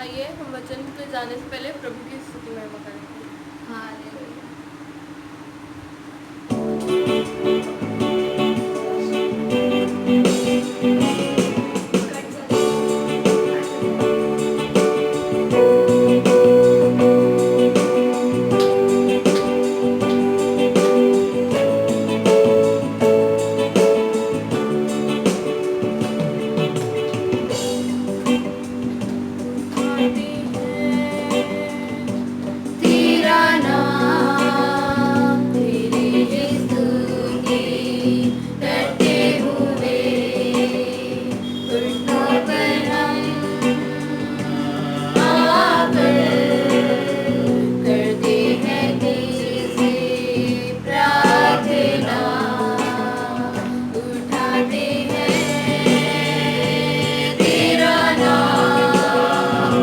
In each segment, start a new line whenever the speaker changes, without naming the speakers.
आइए हम वचन पे जाने से पहले प्रभु की स्तुति महिमा करेंगे।
हालेलुया। तेरा नाम तेरी स्तुति करते हुए घुटनों पर हम आकर करते हैं तुझसे प्रार्थना, उठाते हैं तेरा नाम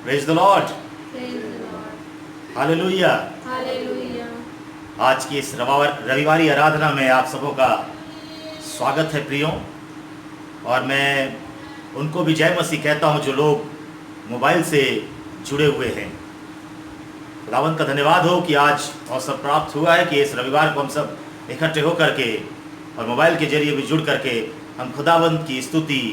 praise the Lord,
Praise the Lord.
Hallelujah.
Hallelujah.
आज की इस रविवारी आराधना में आप सबों का स्वागत है प्रियो। और मैं उनको भी जय मसीह कहता हूं जो लोग मोबाइल से जुड़े हुए हैं। खुदावंद का धन्यवाद हो कि आज अवसर प्राप्त हुआ है कि इस रविवार को हम सब इकट्ठे होकर के और मोबाइल के जरिए भी जुड़ करके हम खुदावंद की स्तुति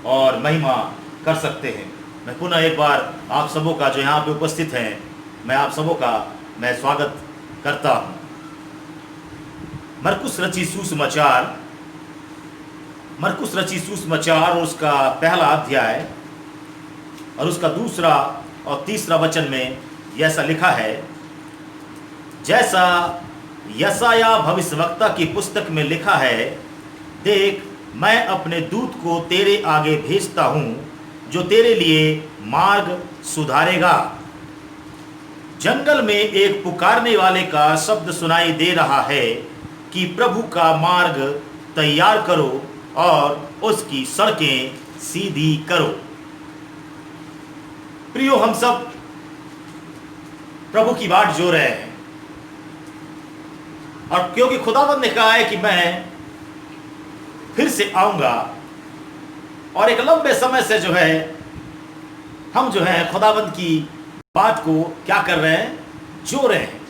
और महिमा कर सकते हैं। मैं पुनः एक बार आप सबों का जो यहाँ पे उपस्थित हैं, मैं आप सबों का मैं स्वागत करता हूँ। मरकुस रची सुसमाचार और उसका पहला अध्याय और उसका दूसरा और तीसरा वचन में ऐसा लिखा है, जैसा यशायाह भविष्यवक्ता की पुस्तक में लिखा है, देख मैं अपने दूत को तेरे आगे भेजता हूँ जो तेरे लिए मार्ग सुधारेगा। जंगल में एक पुकारने वाले का शब्द सुनाई दे रहा है कि प्रभु का मार्ग तैयार करो और उसकी सड़कें सीधी करो। प्रियो, हम सब प्रभु की बाट जो रहे हैं और क्योंकि खुदावंद ने कहा है कि मैं फिर से आऊंगा और एक लंबे समय से जो है हम जो है खुदावंद की बात को क्या कर रहे हैं, जो रहे हैं।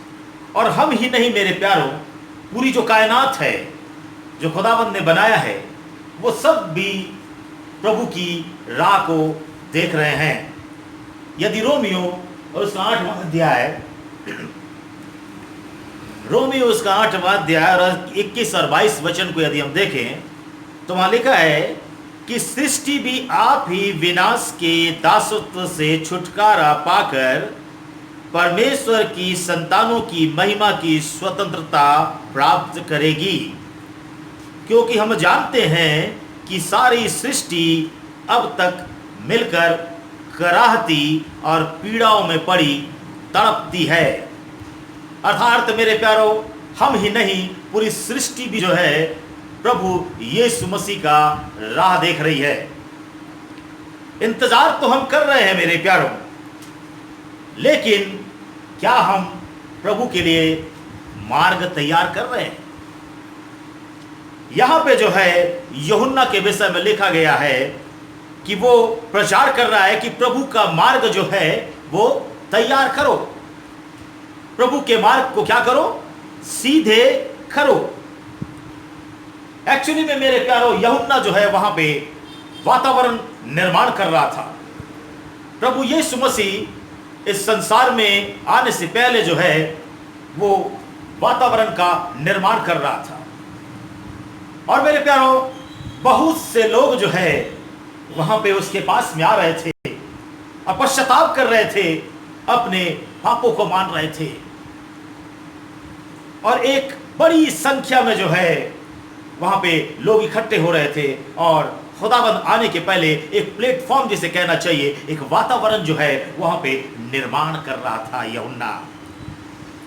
और हम ही नहीं मेरे प्यारों, पूरी जो कायनात है जो खुदावंद ने बनाया है वो सब भी प्रभु की राह को देख रहे हैं। यदि रोमियो और उसका 8वां अध्याय और 21 और 22 वचन को यदि हम देखें तो वहां लिखा है कि सृष्टि भी आप ही विनाश के दासत्व से छुटकारा पाकर परमेश्वर की संतानों की महिमा की स्वतंत्रता प्राप्त करेगी, क्योंकि हम जानते हैं कि सारी सृष्टि अब तक मिलकर कराहती और पीड़ाओं में पड़ी तड़पती है। अर्थात मेरे प्यारों, हम ही नहीं पूरी सृष्टि भी जो है प्रभु यीशु मसीह का राह देख रही है। इंतजार तो हम कर रहे हैं मेरे प्यारों, लेकिन क्या हम प्रभु के लिए मार्ग तैयार कर रहे हैं? यहां पे जो है यूहन्ना के विषय में लिखा गया है कि वो प्रचार कर रहा है कि प्रभु का मार्ग जो है वो तैयार करो। प्रभु के मार्ग को क्या करो? सीधे करो। एक्चुअली में मेरे प्यारों, यूहन्ना जो है वहां पे वातावरण निर्माण कर रहा था। प्रभु यीशु मसीह इस संसार में आने से पहले जो है वो वातावरण का निर्माण कर रहा था। और मेरे प्यारों, बहुत से लोग जो है वहां पे उसके पास में आ रहे थे और पश्चाताप कर रहे थे, अपने पापों को मान रहे थे। और एक बड़ी संख्या में जो है वहां पे लोग इकट्ठे हो रहे थे और खुदावंद आने के पहले एक प्लेटफॉर्म जिसे कहना चाहिए, एक वातावरण जो है वहां पे निर्माण कर रहा था यूहन्ना।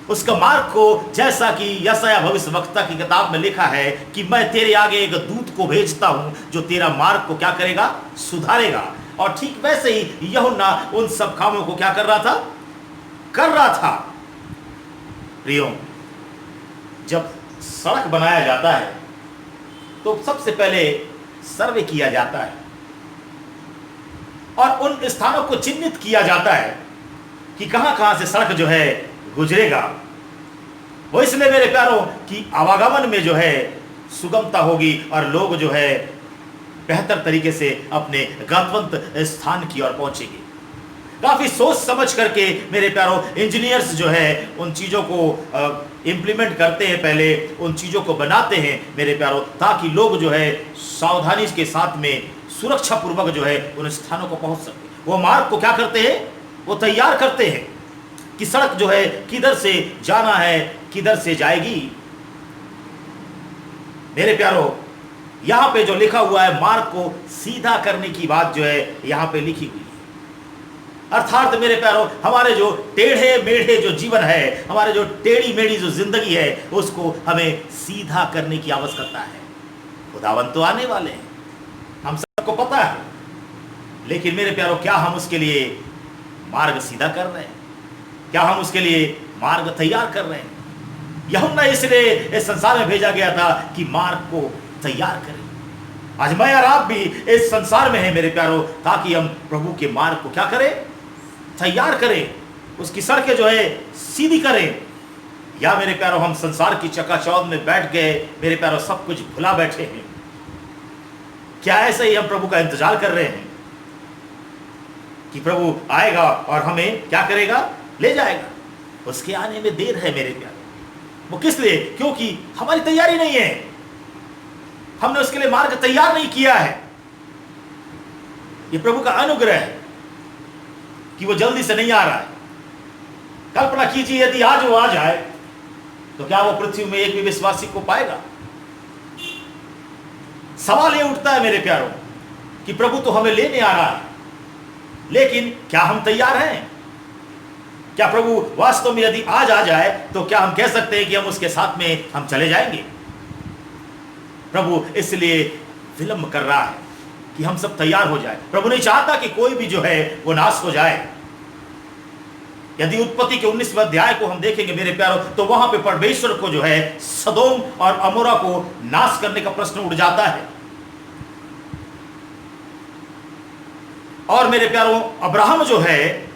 उसका मार्ग को, जैसा कि यशायाह भविष्यवक्ता की किताब में लिखा है कि मैं तेरे आगे एक दूत को भेजता हूं जो तेरा मार्ग को क्या करेगा? सुधारेगा। और ठीक वैसे ही यूहन्ना उन सब कामों को क्या कर रहा था। प्रियो, जब सड़क बनाया जाता है तो सबसे पहले सर्वे किया जाता है और उन स्थानों को चिन्हित किया जाता है कि कहां से सड़क जो है गुजरेगा। वो इसलिए मेरे प्यारों कि आवागमन में जो है सुगमता होगी और लोग जो है बेहतर तरीके से अपने गंतव्य स्थान की ओर पहुंचेंगे। काफी सोच समझ करके मेरे प्यारों इंजीनियर्स जो है उन चीजों को इम्प्लीमेंट करते हैं, पहले उन चीजों को बनाते हैं मेरे प्यारों, ताकि लोग जो है सावधानी के साथ में सुरक्षा पूर्वक जो है उन स्थानों को पहुंच सके। वो मार्ग को क्या करते हैं? वो तैयार करते हैं कि सड़क जो है किधर से जाना है, किधर से जाएगी। मेरे प्यारों, यहां पे जो लिखा हुआ है मार्ग को सीधा करने की बात जो है यहां पे लिखी हुई है। अर्थात मेरे प्यारों, हमारे जो टेढ़े मेढ़े जो जीवन है, हमारे जो टेढ़ी मेढ़ी जो जिंदगी है, उसको हमें सीधा करने की आवश्यकता है। खुदावंद तो आने वाले हैं, हम सबको पता है, लेकिन मेरे प्यारों क्या हम उसके लिए मार्ग सीधा कर रहे हैं? क्या हम उसके लिए मार्ग तैयार कर रहे हैं? यूहन्ना इसलिए इस संसार में भेजा गया था कि मार्ग को तैयार करें। आज मैं और आप भी इस संसार में हैं मेरे प्यारों, ताकि हम प्रभु के मार्ग को क्या करें? तैयार करें, उसकी सड़कें जो है सीधी करें। या मेरे प्यारों हम संसार की चकाचौंध में बैठ गए मेरे प्यारों, सब कुछ भुला बैठे हैं? क्या ऐसे ही हम प्रभु का इंतजार कर रहे हैं कि प्रभु आएगा और हमें क्या करेगा? ले जाएगा? उसके आने में देर है मेरे प्यारों। वो किस लिए? क्योंकि हमारी तैयारी नहीं है, हमने उसके लिए मार्ग तैयार नहीं किया है। ये प्रभु का अनुग्रह है कि वो जल्दी से नहीं आ रहा है। कल्पना कीजिए यदि आज वो आ जाए तो क्या वो पृथ्वी में एक भी विश्वासी को पाएगा? सवाल ये उठता है मेरे प्यारों कि प्रभु तो हमें लेने आ रहा है, लेकिन क्या हम तैयार हैं? क्या प्रभु वास्तव में यदि आज आ जाए तो क्या हम कह सकते हैं कि हम उसके साथ में हम चले जाएंगे? प्रभु इसलिए विलंब कर रहा है कि हम सब तैयार हो जाए। प्रभु नहीं चाहता कि कोई भी जो है वो नाश हो जाए। यदि उत्पत्ति के 19वें अध्याय को हम देखेंगे मेरे प्यारों, तो वहां पे परमेश्वर को जो है सदोम और अमोरा को नाश करने का प्रश्न उठ जाता है। और मेरे प्यारों अब्राहम जो है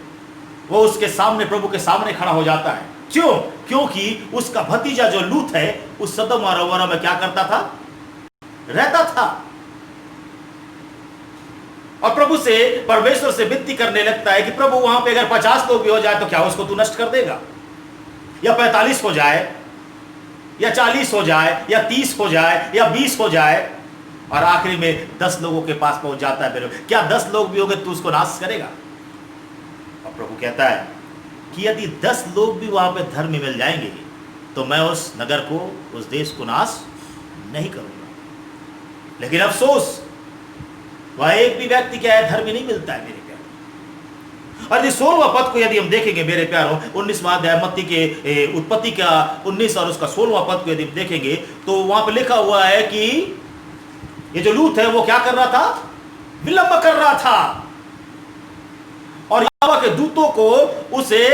वो उसके सामने, प्रभु के सामने खड़ा हो जाता है। क्यों? क्योंकि उसका भतीजा जो लूत है उस सदोम और अमोरा में क्या करता था? रहता था। और प्रभु से, परमेश्वर से विनती करने लगता है कि प्रभु वहां पे अगर 50 लोग भी हो जाए तो क्या उसको तू नष्ट कर देगा? या 45 हो जाए, या 40 हो जाए, या 30 हो जाए, या 20 हो जाए, और आखिरी में 10 लोगों के पास पहुंच जाता है। क्या 10 लोग भी होंगे तो उसको नाश करेगा? और प्रभु कहता है कि यदि 10 लोग भी वहां पे धर्मी मिल जाएंगे तो मैं उस नगर को, उस देश को नाश नहीं करूंगा। लेकिन अफसोस वह एक भी व्यक्ति क्या है? धर्मी नहीं मिलता है मेरे प्यारों। और यदि 16वां पद को यदि हम देखेंगे मेरे प्यारों, 19वां अध्याय मत्ती के उत्पत्ति का 19 और उसका 16वां पद को यदि हम देखेंगे तो वहां पे लिखा हुआ है कि ये जो लूत है वो क्या कर रहा था? विलंब कर रहा था। और यहोवा के दूतों को उसे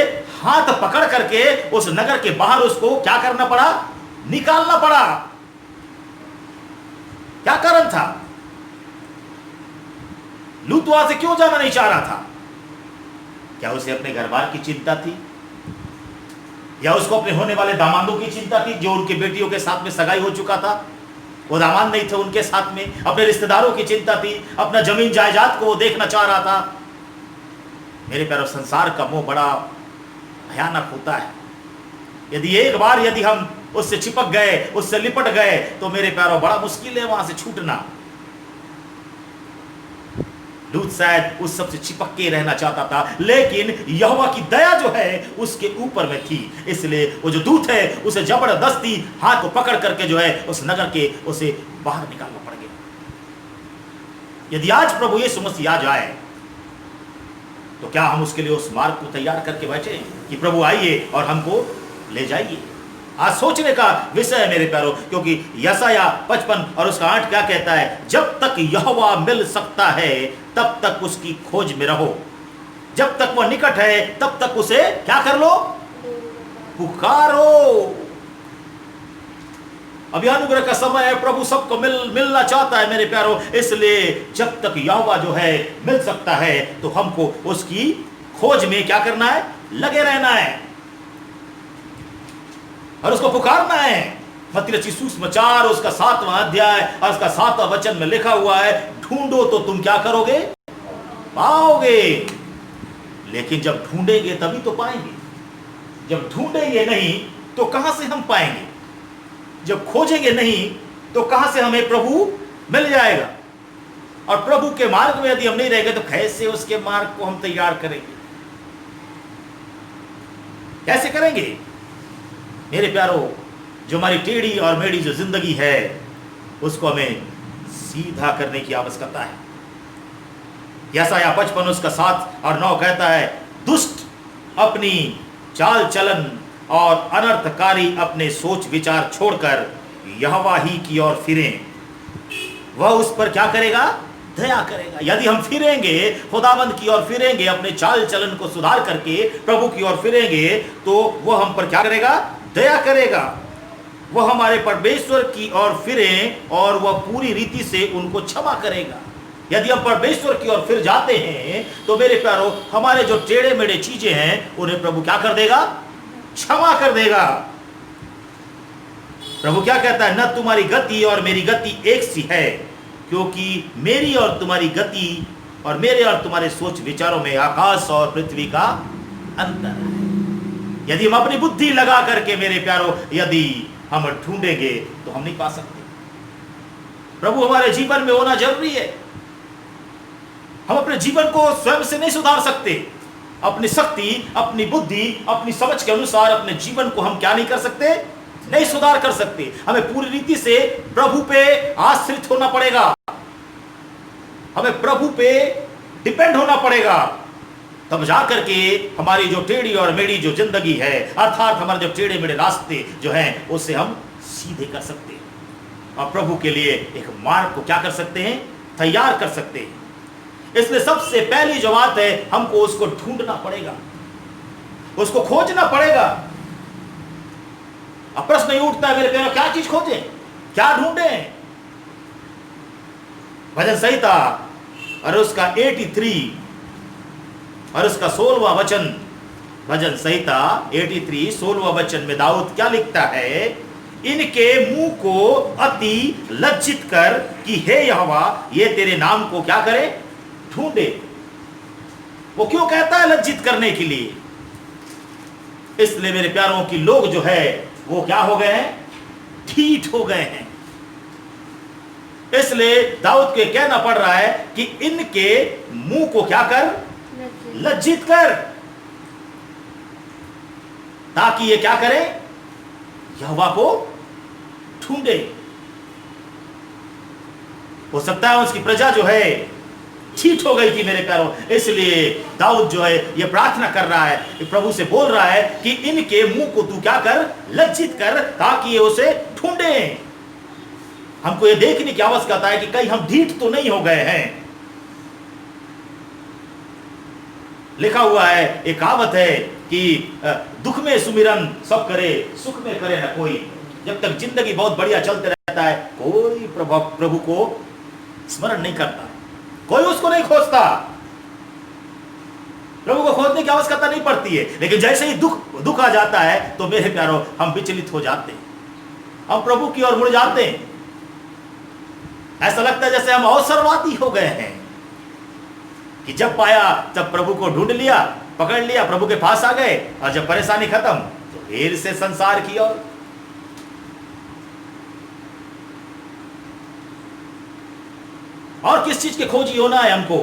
हाथ पकड़ करके उस नगर के बाहर उसको क्या करना पड़ा? निकालना पड़ा। क्या कारण था? लूत वहां से क्यों जाना नहीं चाह रहा था? क्या उसे अपने घर बार की चिंता थी, या उसको अपने होने वाले दामादों की चिंता थी जो उनके बेटियों के साथ में सगाई हो चुका था? वो दामाद नहीं थे उनके साथ में, अपने रिश्तेदारों की चिंता थी, अपना जमीन जायदाद को वो देखना चाह रहा था। मेरे प्यारों संसार का मोह बड़ा भयानक होता है। यदि एक बार यदि हम उससे चिपक गए, उससे लिपट गए, तो मेरे प्यारों बड़ा मुश्किल है वहां से छूटना। लूत शायद उस सबसे चिपक के रहना चाहता था, लेकिन यहोवा की दया जो है उसके ऊपर में थी। इसलिए वो जो दूत है उसे जबरदस्ती हाथ को पकड़ करके जो है उस नगर के उसे बाहर निकालना पड़ गया। यदि आज प्रभु यीशु मसीह आ जाए तो क्या हम उसके लिए उस मार्ग को तैयार करके बैठे कि प्रभु आइए और हमको ले जाइए? आज सोचने का विषय है मेरे प्यारों, क्योंकि यशायाह 55 और उसका 8 क्या कहता है? जब तक यहोवा मिल सकता है तब तक उसकी खोज में रहो, जब तक वह निकट है तब तक उसे क्या कर लो? पुकारो। अभी अनुग्रह का समय है, प्रभु सबको मिलना चाहता है मेरे प्यारों। इसलिए जब तक यहोवा जो है मिल सकता है तो हमको उसकी खोज में क्या करना है? लगे रहना है और उसको पुकारना है। मत्ती रचित सुसमाचार उसका 7वां अध्याय और उसका 7वां वचन में लिखा हुआ है, ढूंढो तो तुम क्या करोगे? पाओगे। लेकिन जब ढूंढेंगे तभी तो पाएंगे। जब ढूंढेंगे नहीं तो कहां से हम पाएंगे? जब खोजेंगे नहीं तो कहां से हमें प्रभु मिल जाएगा? और प्रभु के मार्ग में यदि हम नहीं रहेंगे तो कैसे उसके मार्ग को हम तैयार करेंगे? कैसे करेंगे मेरे प्यारों? जो हमारी टेढ़ी और मेढ़ी जो जिंदगी है उसको हमें सीधा करने की आवश्यकता है। यशायाह 55 उसका 7 और 9 कहता है, दुष्ट अपनी चाल चलन और अनर्थकारी अपने सोच विचार छोड़कर यहोवा ही की ओर फिरें, वह उस पर क्या करेगा? दया करेगा। यदि हम फिरेंगे, खुदाबंद की ओर फिरेंगे, अपने चाल चलन को सुधार करके प्रभु की ओर फिरेंगे, तो वह हम पर क्या करेगा? दया करेगा। वह हमारे परमेश्वर की ओर फिरें और वह पूरी रीति से उनको क्षमा करेगा। यदि हम परमेश्वर की ओर फिर जाते हैं तो मेरे प्यारो, हमारे जो टेढ़े मेढ़े चीजें हैं उन्हें प्रभु क्या कर देगा? क्षमा कर देगा। प्रभु क्या कहता है? न तुम्हारी गति और मेरी गति एक सी है, क्योंकि मेरी और तुम्हारी गति और मेरे और तुम्हारे सोच विचारों में आकाश और पृथ्वी का अंतर है। यदि हम अपनी बुद्धि लगा करके मेरे प्यारो यदि हम ढूंढेंगे तो हम नहीं पा सकते। प्रभु हमारे जीवन में होना जरूरी है। हम अपने जीवन को स्वयं से नहीं सुधार सकते। अपनी शक्ति, अपनी बुद्धि, अपनी समझ के अनुसार अपने जीवन को हम क्या नहीं कर सकते? नहीं सुधार कर सकते। हमें पूरी रीति से प्रभु पे आश्रित होना पड़ेगा। हमें प्रभु पे डिपेंड होना पड़ेगा, तब जाकर के हमारी जो टेढ़ी और मेढ़ी जो जिंदगी है, अर्थात हमारे जो टेढ़े मेढ़े रास्ते जो हैं, उससे हम सीधे कर सकते हैं और प्रभु के लिए एक मार्ग को क्या कर सकते हैं? तैयार कर सकते हैं। इसलिए सबसे पहली जो बात है, हमको उसको ढूंढना पड़ेगा, उसको खोजना पड़ेगा। अब प्रश्न ये उठता है मेरे प्यारे, क्या चीज खोजें, क्या ढूंढें? भजन संहिता और उसका 83 और उसका 16वां वचन, भजन संहिता 83 16वां वचन में दाऊद क्या लिखता है? इनके मुंह को अति लज्जित कर कि हे यहोवा, ये तेरे नाम को क्या करे? ढूंढे। वो क्यों कहता है लज्जित करने के लिए? इसलिए मेरे प्यारों की लोग जो है वो क्या हो गए हैं? ठीठ हो गए हैं। इसलिए दाऊद को कहना पड़ रहा है कि इनके मुंह को क्या कर? लज्जित कर, ताकि ये क्या करे? यहोवा को ढूंढे। हो सकता है उसकी प्रजा जो है ठीक हो गई थी मेरे प्यारों, इसलिए दाऊद जो है ये प्रार्थना कर रहा है, प्रभु से बोल रहा है कि इनके मुंह को तू क्या कर? लज्जित कर, ताकि ये उसे ढूंढे। हमको ये देखने की आवश्यकता है कि कहीं हम ढीठ तो नहीं हो गए हैं। लिखा हुआ है, एक कहावत है कि दुख में सुमिरन सब करे, सुख में करे न कोई। जब तक जिंदगी बहुत बढ़िया चलते रहता है, कोई प्रभु को स्मरण नहीं करता, कोई उसको नहीं खोजता। प्रभु को खोजने की आवश्यकता नहीं पड़ती है, लेकिन जैसे ही दुख आ जाता है तो मेरे प्यारों हम विचलित हो जाते हैं, हम प्रभु की ओर मुड़ जाते हैं। ऐसा लगता है जैसे हम अवसरवादी हो गए हैं कि जब पाया तब प्रभु को ढूंढ लिया, पकड़ लिया, प्रभु के पास आ गए, और जब परेशानी खत्म तो फिर से संसार की ओर। और किस चीज की खोजी होना है हमको?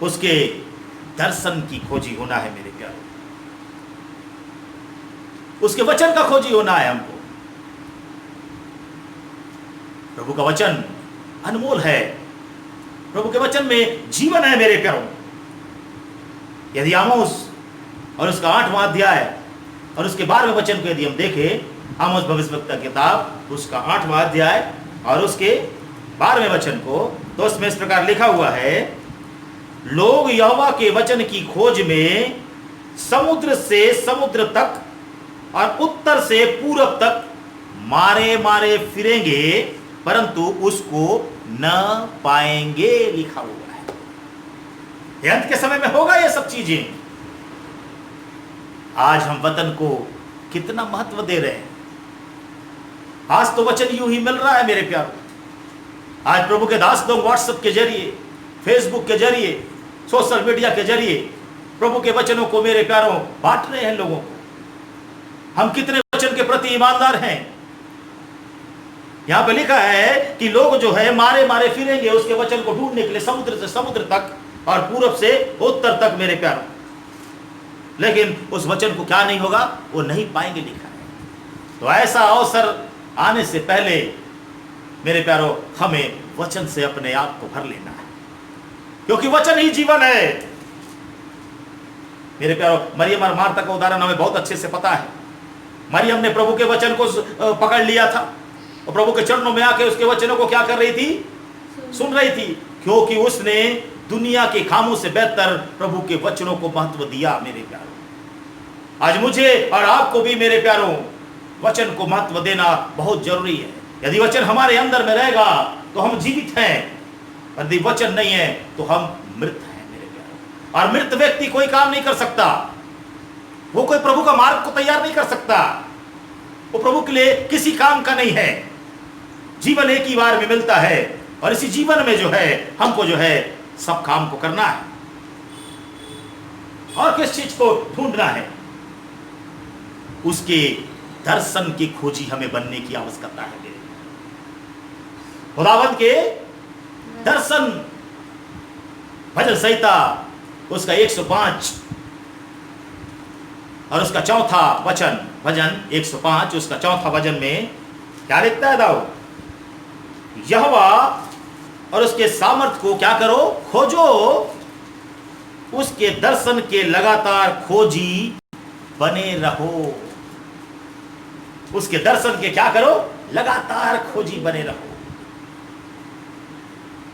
उसके दर्शन की खोजी होना है मेरे प्यारे, उसके वचन का खोजी होना है हमको। प्रभु का वचन अनमोल है, प्रभु के वचन में जीवन है मेरे प्यारों। यदि आमोस और उसका 8वां अध्याय और उसके 12वें वचन को यदि हम देखें, आमोस भविष्यवक्ता किताब उसका 8वां अध्याय और उसके 12वें वचन को, तो उसमें इस प्रकार लिखा हुआ है, लोग यहोवा के वचन की खोज में समुद्र से समुद्र तक और उत्तर से पूरब तक मारे मारे फिरेंगे, परंतु उसको न पाएंगे। लिखा हुआ है। ये अंत के समय में होगा ये सब चीजें। आज हम वतन को कितना महत्व दे रहे हैं। आज तो वचन यूं ही मिल रहा है मेरे प्यारों। आज प्रभु के दास लोग व्हाट्सएप के जरिए, फेसबुक के जरिए, सोशल मीडिया के जरिए प्रभु के वचनों को मेरे प्यारों बांट रहे हैं लोगों को। हम कितने वचन के प्रति ईमानदार हैं? यहां पे लिखा है कि लोग जो है मारे मारे फिरेंगे उसके वचन को ढूंढने के लिए समुद्र से समुद्र तक और पूरब से उत्तर तक मेरे प्यारों, लेकिन उस वचन को क्या नहीं होगा? वो नहीं पाएंगे। लिखा है। तो ऐसा अवसर आने से पहले मेरे प्यारों हमें वचन से अपने आप को भर लेना है, क्योंकि वचन ही जीवन है। मेरे प्यारों, मरियम और मार्था का उदाहरण हमें बहुत अच्छे से पता है। मरियम ने प्रभु के वचन को पकड़ लिया था और प्रभु के चरणों में आके उसके वचनों को क्या कर रही थी? सुन रही थी, क्योंकि उसने दुनिया के कामों से बेहतर प्रभु के वचनों को महत्व दिया। मेरे प्यारों, आज मुझे और आपको भी मेरे प्यारों वचन को महत्व देना बहुत जरूरी है। यदि वचन हमारे अंदर में रहेगा तो हम जीवित हैं, यदि वचन नहीं है तो हम मृत हैं मेरे प्यारों। और मृत व्यक्ति कोई काम नहीं कर सकता, वो कोई प्रभु का मार्ग को तैयार नहीं कर सकता, वो प्रभु के लिए किसी काम का नहीं है। जीवन एक ही बार में मिलता है और इसी जीवन में जो है हमको जो है सब काम को करना है और किस चीज को ढूंढना है, उसके दर्शन की खोजी हमें बनने की आवश्यकता है। मेरे खुदावंत के दर्शन, भजन संहिता उसका 105 और उसका चौथा वचन, भजन 105 उसका चौथा वचन में क्या लिखता है दाऊद? यहोवा और उसके सामर्थ को क्या करो? खोजो, उसके दर्शन के लगातार खोजी बने रहो। उसके दर्शन के क्या करो? लगातार खोजी बने रहो।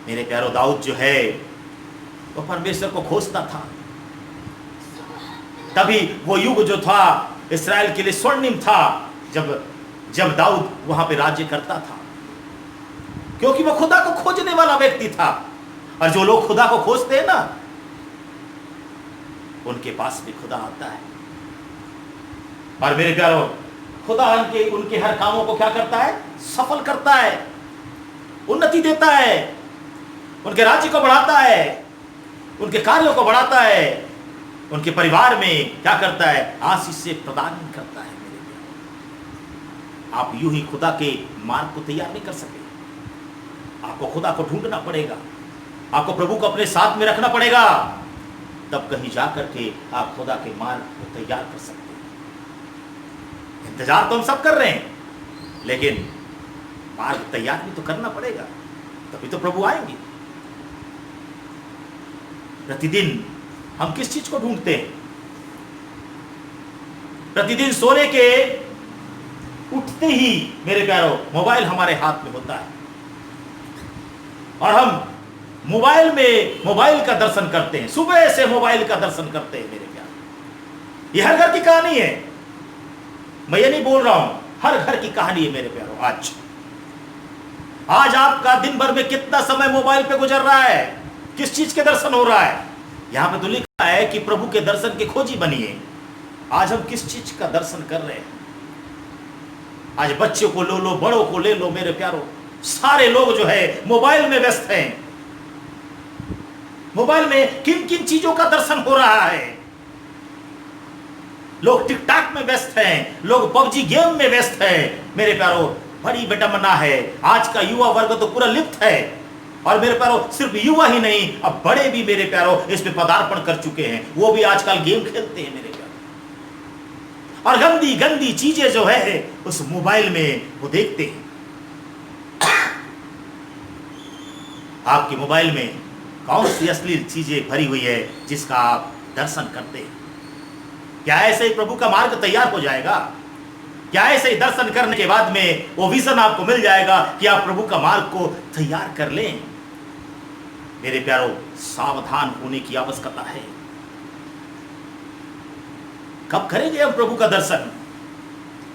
मेरे प्यारो, दाऊद जो है वो परमेश्वर को खोजता था। तभी वो युग जो था इस्राएल के लिए स्वर्णिम था, जब दाऊद वहां पे राज्य करता था, क्योंकि वो खुदा को खोजने वाला व्यक्ति था। और जो लोग खुदा को खोजते हैं ना, उनके पास भी खुदा आता है। और मेरे प्यारो, खुदा उनके हर कामों को क्या करता है? सफल करता है, उन्नति देता है, उनके राज्य को बढ़ाता है, उनके कार्यों को बढ़ाता है, उनके परिवार में क्या करता है? आशीष से प्रदान करता है। मेरे प्यारो, आप यूं ही खुदा के मार्ग को तैयार नहीं कर सके। आपको खुदा को ढूंढना पड़ेगा, आपको प्रभु को अपने साथ में रखना पड़ेगा, तब कहीं जाकर के आप खुदा के मार्ग को तैयार कर सकते हैं। इंतजार तो हम सब कर रहे हैं, लेकिन मार्ग तैयार भी तो करना पड़ेगा, तभी तो प्रभु आएंगे। प्रतिदिन हम किस चीज को ढूंढते हैं? प्रतिदिन सोने के उठते ही मेरे प्यारो मोबाइल हमारे हाथ में होता है और हम मोबाइल का दर्शन करते हैं, सुबह से मोबाइल का दर्शन करते हैं। मेरे प्यारो, ये हर घर की कहानी है, मैं ये नहीं बोल रहा हूं, हर घर की कहानी है मेरे प्यारो। आज आपका दिन भर में कितना समय मोबाइल पे गुजर रहा है? किस चीज के दर्शन हो रहा है? यहां पे तो लिखा है कि प्रभु के दर्शन की खोजी बनिए। आज हम किस चीज का दर्शन कर रहे हैं? आज बच्चों को लो लो, बड़ों को ले लो, मेरे प्यारो, सारे लोग जो है मोबाइल में व्यस्त हैं। मोबाइल में किन किन चीजों का दर्शन हो रहा है? लोग टिकटॉक में व्यस्त हैं, लोग पबजी गेम में व्यस्त हैं। मेरे प्यारो, बड़ी विडंबना है। आज का युवा वर्ग तो पूरा लिप्त है। और मेरे प्यारो, सिर्फ युवा ही नहीं, अब बड़े भी मेरे प्यारो इस पे पदार्पण कर चुके हैं। वो भी आजकल गेम खेलते हैं मेरे प्यारो, और गंदी गंदी चीजें जो है उस मोबाइल में वो देखते हैं। आपके मोबाइल में कौन सी अश्लील चीजें भरी हुई है जिसका आप दर्शन करते हैं? क्या ऐसे ही प्रभु का मार्ग तैयार हो जाएगा? क्या ऐसे ही दर्शन करने के बाद में वो विजन आपको मिल जाएगा कि आप प्रभु का मार्ग को तैयार कर लें? मेरे प्यारो, सावधान होने की आवश्यकता है। कब करेंगे हम प्रभु का दर्शन?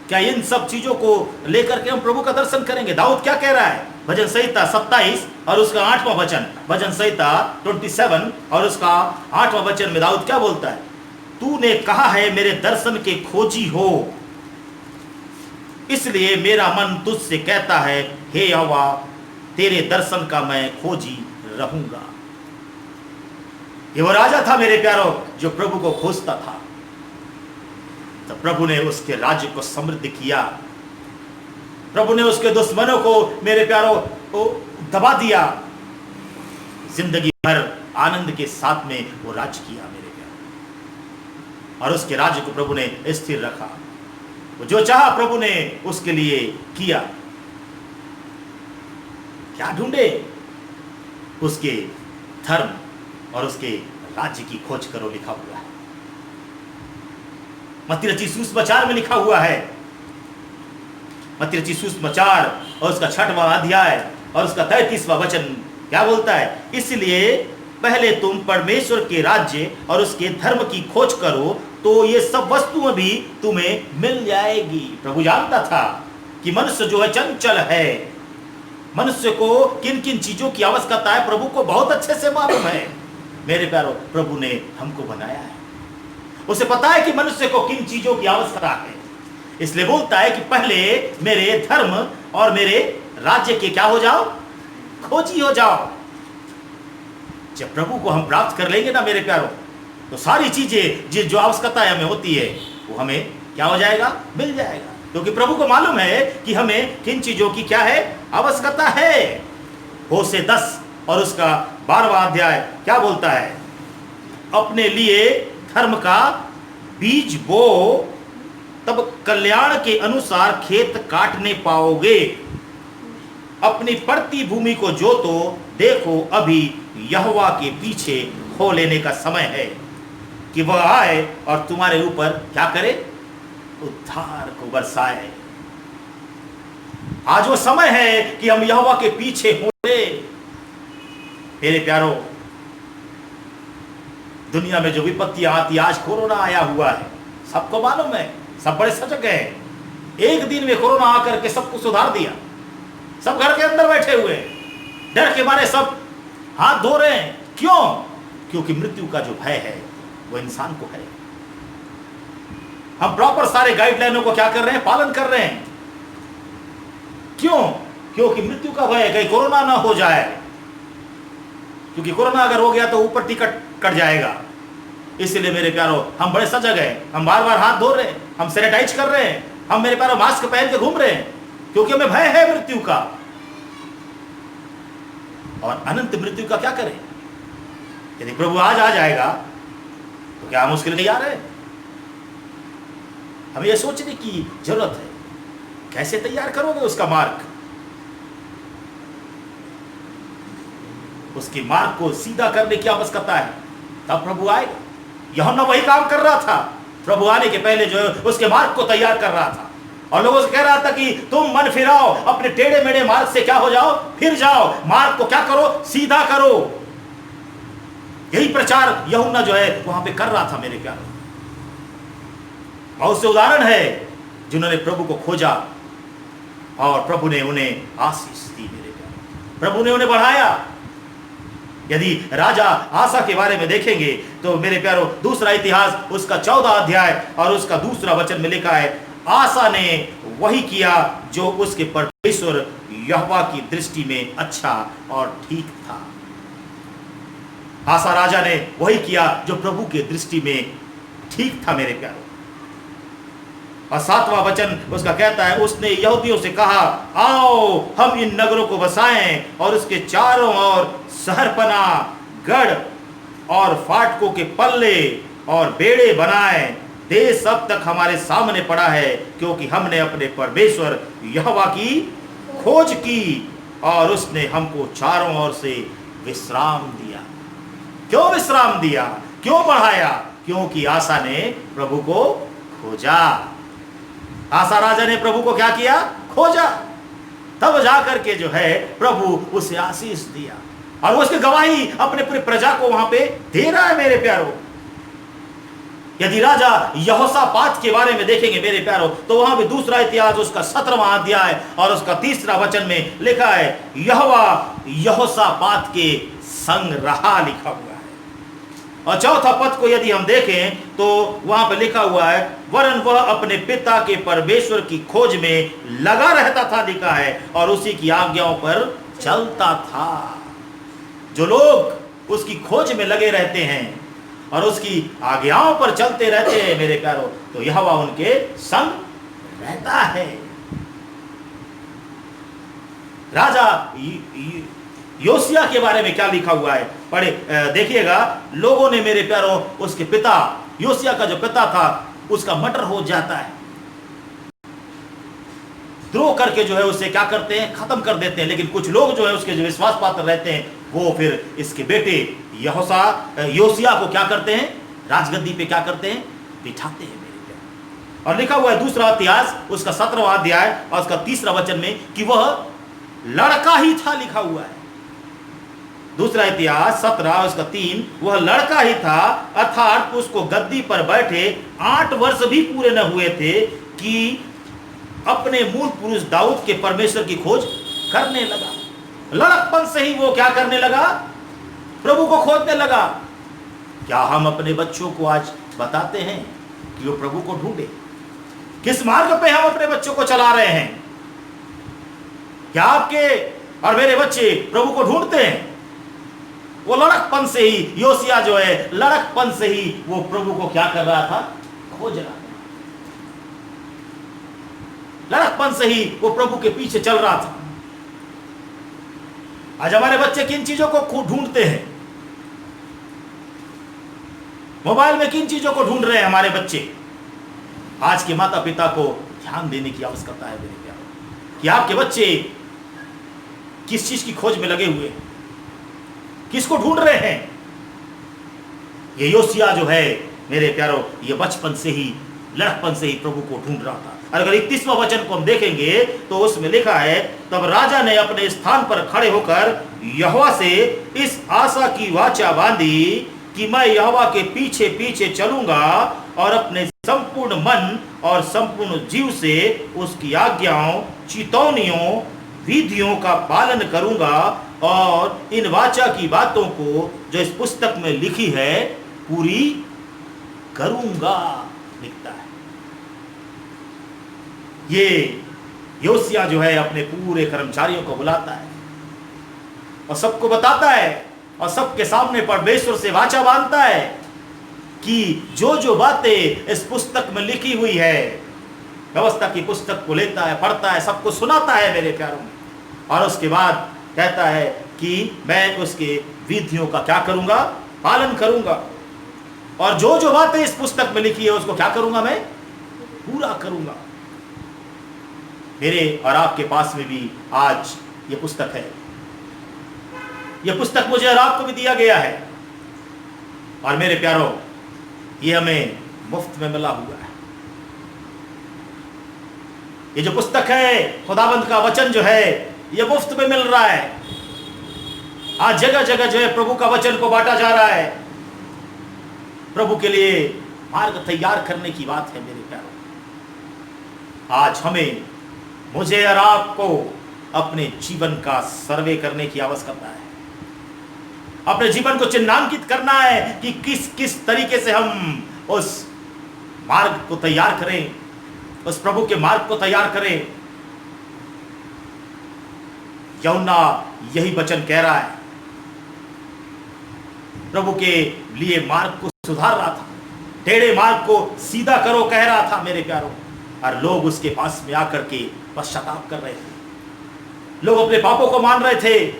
क्या इन सब चीजों को लेकर के हम प्रभु का दर्शन करेंगे? दाऊद क्या कह रहा है? भजन संहिता 27 और उसका 8वां वचन, भजन संहिता 27 और उसका 8वां वचन में दाऊद क्या बोलता है? तूने कहा है मेरे दर्शन के खोजी हो, इसलिए मेरा मन तुझसे कहता है, हे यहोवा, तेरे दर्शन का मैं खोजी रहूंगा। ये वो राजा था मेरे प्यारो जो प्रभु को खोजता था, तो प्रभु ने उसके राज्य को समृद्ध किया। प्रभु ने उसके दुश्मनों को मेरे प्यारो दबा दिया। जिंदगी भर आनंद के साथ में वो राज्य किया मेरे प्यारो, और उसके राज्य को प्रभु ने स्थिर रखा। वो जो चाहा प्रभु ने उसके लिए किया। क्या ढूंढे? उसके धर्म और उसके राज्य की खोज करो, लिखा हुआ है। मत्ती रचित सुसमाचार में लिखा हुआ है। मत्ती रचित सुसमाचार और उसका 6वां अध्याय और उसका 33वां वचन क्या बोलता है? इसलिए पहले तुम परमेश्वर के राज्य और उसके धर्म की खोज करो तो ये सब वस्तुएं भी तुम्हें मिल जाएगी। प्रभु जानता था कि मनुष्य जो है चंचल है, मनुष्य को किन किन चीजों की आवश्यकता है प्रभु को बहुत अच्छे से मालूम है। मेरे प्यारो, प्रभु ने हमको बनाया है, उसे पता है कि मनुष्य को किन चीजों की आवश्यकता है। इसलिए बोलता है कि पहले मेरे धर्म और मेरे राज्य के क्या हो जाओ, खोजी हो जाओ। जब प्रभु को हम प्राप्त कर लेंगे ना मेरे प्यारो, तो सारी चीजें जो आवश्यकता हमें होती है वो हमें क्या हो जाएगा, मिल जाएगा। क्योंकि प्रभु को मालूम है कि हमें किन चीजों की क्या है, आवश्यकता है। होशे 10 और उसका 12वां अध्याय क्या बोलता है? अपने लिए धर्म का बीज बो, तब कल्याण के अनुसार खेत काटने पाओगे। अपनी पड़ती भूमि को जोतो, देखो अभी यहोवा के पीछे हो लेने का समय है कि वह आए और तुम्हारे ऊपर क्या करे, उद्धार को बरसाए। आज वो समय है कि हम यहोवा के पीछे हो ले। मेरे प्यारो, दुनिया में जो विपत्तियां आती, आज कोरोना आया हुआ है, सबको मालूम है, सब बड़े सजग हैं। एक दिन में कोरोना आकर के सब कुछ सुधार दिया। सब घर के अंदर बैठे हुए, डर के मारे सब हाथ धो रहे हैं। क्यों? क्योंकि मृत्यु का जो भय है वो इंसान को है। हम प्रॉपर सारे गाइडलाइनों को क्या कर रहे हैं, पालन कर रहे हैं। क्यों? क्योंकि मृत्यु का भय है, कहीं कोरोना ना हो जाए। क्योंकि कोरोना अगर हो गया तो ऊपर टिकट कट जाएगा। इसलिए मेरे प्यारो, हम बड़े सजग हैं, हम बार बार हाथ धो रहे हैं, हम सैनिटाइज कर रहे हैं, हम मेरे प्यारो मास्क पहन के घूम रहे हैं, क्योंकि हमें भय है मृत्यु का। और अनंत मृत्यु का क्या करें? यदि प्रभु आज आ जाएगा तो क्या हम उसके लिए तैयार है? हमें यह सोचने की जरूरत है, कैसे तैयार करोगे उसका मार्ग? उसके मार्ग को सीधा करने की आवश्यकता है, तब प्रभु आएगा। यूहन्ना वही काम कर रहा था, प्रभु आने के पहले जो है उसके मार्ग को तैयार कर रहा था और लोगों से कह रहा था कि तुम मन फिराओ, अपने टेढ़े मेढ़े मार्ग से क्या हो जाओ, फिर जाओ, मार्ग को क्या करो, सीधा करो। यही प्रचार यूहन्ना जो है वहां पे कर रहा था। मेरे प्यारे, बहुत से उदाहरण है जिन्होंने प्रभु को खोजा और प्रभु ने उन्हें आशीष दी। मेरे प्यारे, प्रभु ने उन्हें बढ़ाया। यदि राजा आसा के बारे में देखेंगे तो मेरे प्यारो, दूसरा इतिहास उसका 14 अध्याय और उसका दूसरा वचन में लिखा है, आसा ने वही किया जो उसके परमेश्वर यहोवा की दृष्टि में अच्छा और ठीक था। आसा राजा ने वही किया जो प्रभु के दृष्टि में ठीक था। मेरे प्यारो, और 7वां वचन उसका कहता है, उसने यहूदियों से कहा, आओ हम इन नगरों को बसाएं और उसके चारों ओर शहरपना, गढ़ और फाटकों के पल्ले और बेड़े बनाएं। देश अब तक हमारे सामने पड़ा है, क्योंकि हमने अपने परमेश्वर यहोवा की खोज की और उसने हमको चारों ओर से विश्राम दिया। क्यों विश्राम दिया, क्यों बढ़ाया? क्योंकि आसा ने प्रभु को खोजा। आसा राजा ने प्रभु को क्या किया, खोजा। तब जाकर के जो है प्रभु उसे आशीष दिया और वो उसकी गवाही अपने पूरे प्रजा को वहां पे दे रहा है। मेरे प्यारो, यदि राजा यहोशापात के बारे में देखेंगे मेरे प्यारो, तो वहां पे दूसरा इतिहास उसका 17वां अध्याय और उसका 3रा वचन में लिखा है, यहोवा यहोशापात के संग रहा, लिखा हुआ है। और चौथा पद को यदि हम देखें तो वहां पे लिखा हुआ है, वरन वह अपने पिता के परमेश्वर की खोज में लगा रहता था, लिखा है, और उसी की आज्ञाओं पर चलता था। जो लोग उसकी खोज में लगे रहते हैं और उसकी आज्ञाओं पर चलते रहते हैं मेरे प्यारो, तो यहोवा उनके संग रहता है। राजा योसिया के बारे में क्या लिखा हुआ है, पढ़े देखिएगा। लोगों ने मेरे प्यारों उसके पिता योसिया का जो पिता था उसका मर्डर हो जाता है, द्रोह करके जो है उससे क्या करते हैं, खत्म कर देते हैं। लेकिन कुछ लोग जो है उसके जो विश्वास पात्र रहते हैं, वो फिर इसके बेटे योसिया को क्या करते हैं, राजगद्दी पे क्या करते हैं, बिठाते हैं मेरे प्यारे। और लिखा हुआ है दूसरा इतिहास उसका 17वां अध्याय और उसका 3रा वचन में कि वह लड़का ही था, लिखा हुआ है। दूसरा इतिहास 17 उसका 3, वह लड़का ही था, अर्थात उसको गद्दी पर बैठे 8 वर्ष भी पूरे न हुए थे कि अपने मूल पुरुष दाऊद के परमेश्वर की खोज करने लगा। लड़कपन से ही वो क्या करने लगा? प्रभु को खोजने लगा। क्या हम अपने बच्चों को आज बताते हैं कि वो प्रभु को ढूंढे? किस मार्ग पे हम अपने बच्चों को चला रहे हैं? क्या आपके और मेरे बच्चे प्रभु को ढूंढते हैं? वो लड़कपन से ही, योसिया जो है लड़कपन से ही वो प्रभु को क्या कर रहा था? खोज रहा था। लड़कपन से ही वो प्रभु के पीछे चल रहा था। आज हमारे बच्चे किन चीजों को ढूंढते हैं? मोबाइल में किन चीजों को ढूंढ रहे हैं हमारे बच्चे? आज के माता पिता को ध्यान देने की आवश्यकता है मेरे प्यारों, कि आपके बच्चे किस चीज की खोज में लगे हुए हैं, किसको ढूंढ रहे हैं। ये योसिया जो है मेरे प्यारों, ये बचपन से ही, लड़कपन से ही प्रभु को ढूंढ रहा था। और अगर 31वां वचन को हम देखेंगे तो उसमें लिखा है, तब राजा ने अपने स्थान पर खड़े होकर यहोवा से इस आशा की वाचा बांधी कि मैं यहोवा के पीछे पीछे चलूंगा और अपने संपूर्ण मन और संपूर्ण जीव से उसकी आज्ञाओं, चितौनियों, विधियों का पालन करूंगा और इन वाचा की बातों को जो इस पुस्तक में लिखी है पूरी करूंगा, लिखता है। ये योसिया जो है अपने पूरे कर्मचारियों को बुलाता है और सबको बताता है और सबके सामने परमेश्वर से वाचा बांधता है कि जो जो बातें इस पुस्तक में लिखी हुई है, व्यवस्था की पुस्तक को लेता है, पढ़ता है, सबको सुनाता है मेरे प्यारों में। और उसके बाद कहता है कि मैं उसके विधियों का क्या करूंगा? पालन करूंगा। और जो जो बातें इस पुस्तक में लिखी है उसको क्या करूंगा? मैं पूरा करूंगा। मेरे और आपके पास में भी आज ये पुस्तक है। ये पुस्तक मुझे और आपको भी दिया गया है और मेरे प्यारों, ये हमें मुफ्त में मिला हुआ है। ये जो पुस्तक है, खुदाबंद का वचन जो है, ये मुफ्त में मिल रहा है। आज जगह जगह जो है प्रभु का वचन को बांटा जा रहा है। प्रभु के लिए मार्ग तैयार करने की बात है मेरे प्यारों। आज हमें, मुझे और आपको अपने जीवन का सर्वे करने की आवश्यकता है। अपने जीवन को चिन्हांकित करना है कि किस किस तरीके से हम उस मार्ग को तैयार करें, उस प्रभु के मार्ग को तैयार करें। यूहन्ना यही वचन कह रहा है। प्रभु के लिए मार्ग को सुधार रहा था, टेढ़े मार्ग को सीधा करो कह रहा था मेरे प्यारों। और लोग उसके पास में आकर के पश्चाताप कर रहे थे, लोग अपने पापों को मान रहे थे।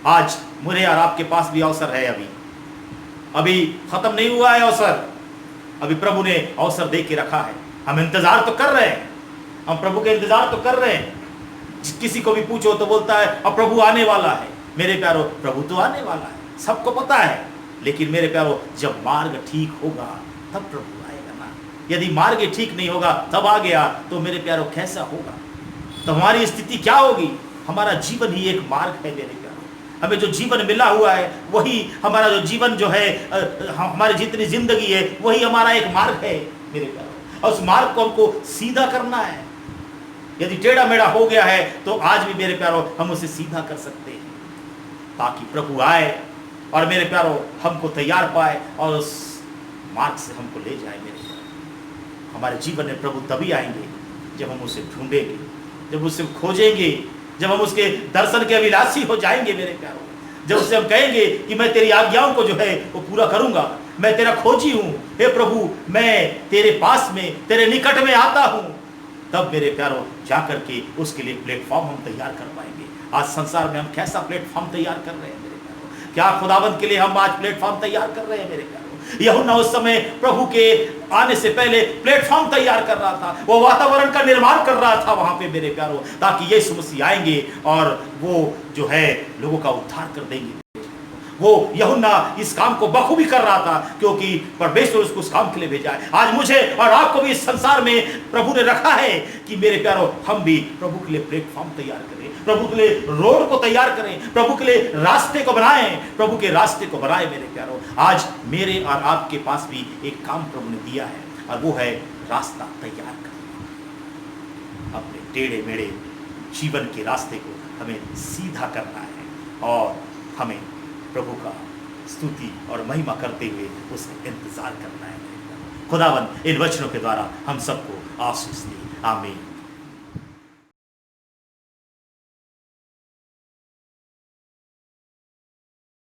आज मुझे और आपके पास भी अवसर है। अभी खत्म नहीं हुआ है अवसर, अभी प्रभु ने अवसर दे के रखा है। हम इंतजार तो कर रहे हैं, हम प्रभु के इंतजार तो कर रहे हैं। किसी को भी पूछो तो बोलता है अब प्रभु आने वाला है। मेरे प्यारो, प्रभु तो आने वाला है, सबको पता है। लेकिन मेरे प्यारो, जब मार्ग ठीक होगा तब प्रभु आएगा ना। यदि मार्ग ठीक नहीं होगा तब आ गया तो मेरे प्यारो कैसा होगा? तो हमारी स्थिति क्या होगी? हमारा जीवन ही एक मार्ग है मेरे प्यारो। हमें जो जीवन मिला हुआ है वही हमारा जो जीवन जो है, हमारी जितनी जिंदगी है वही हमारा एक मार्ग है मेरे प्यारो। और उस मार्ग को हमको सीधा करना है। यदि टेढ़ा मेढ़ा हो गया है तो आज भी मेरे प्यारो हम उसे सीधा कर सकते हैं, ताकि प्रभु आए और मेरे प्यारो हमको तैयार पाए और उस मार्ग से हमको ले जाए मेरे प्यारो। हमारे जीवन में प्रभु तभी आएंगे जब हम उसे ढूंढेंगे, जब उसे खोजेंगे, जब हम उसके दर्शन के अभिलाषी हो जाएंगे मेरे प्यारो। जब उससे हम कहेंगे कि मैं तेरी आज्ञाओं को जो है वो पूरा करूंगा, मैं तेरा खोजी हूं, हे प्रभु मैं तेरे पास में, तेरे निकट में आता हूं, तब मेरे प्यारो जाकर के उसके लिए प्लेटफॉर्म हम तैयार कर पाएंगे। आज संसार में हम कैसा प्लेटफॉर्म तैयार कर रहे हैं मेरे प्यारो? क्या खुदावंत के लिए हम आज प्लेटफॉर्म तैयार कर रहे हैं मेरे प्यारो? यूहन्ना उस समय प्रभु के आने से पहले प्लेटफॉर्म तैयार कर रहा था, वो वातावरण का निर्माण कर रहा था वहां पे मेरे प्यारो, ताकि यीशु मसीह आएंगे और वो जो है लोगों का उद्धार कर देंगे। वो यूहन्ना इस काम को बखूबी कर रहा था, क्योंकि परमेश्वर उसको उस काम के लिए भेजा है। आज मुझे और आपको भी इस संसार में प्रभु ने रखा है कि मेरे प्यारो, हम भी प्रभु के लिए प्लेटफॉर्म तैयार करें, प्रभु के लिए रोड को तैयार करें, प्रभु के लिए रास्ते को बनाएं, प्रभु के रास्ते को बनाएं मेरे प्यारो। आज मेरे और आपके पास भी एक काम प्रभु ने दिया है, और वो है रास्ता तैयार करना। अपने टेढ़े मेढ़े जीवन के रास्ते को हमें सीधा करना है, और हमें प्रभु का स्तुति और महिमा करते हुए उसका इंतजार करना है। खुदावन इन वचनों के द्वारा हम सबको आशीष दे। आमीन।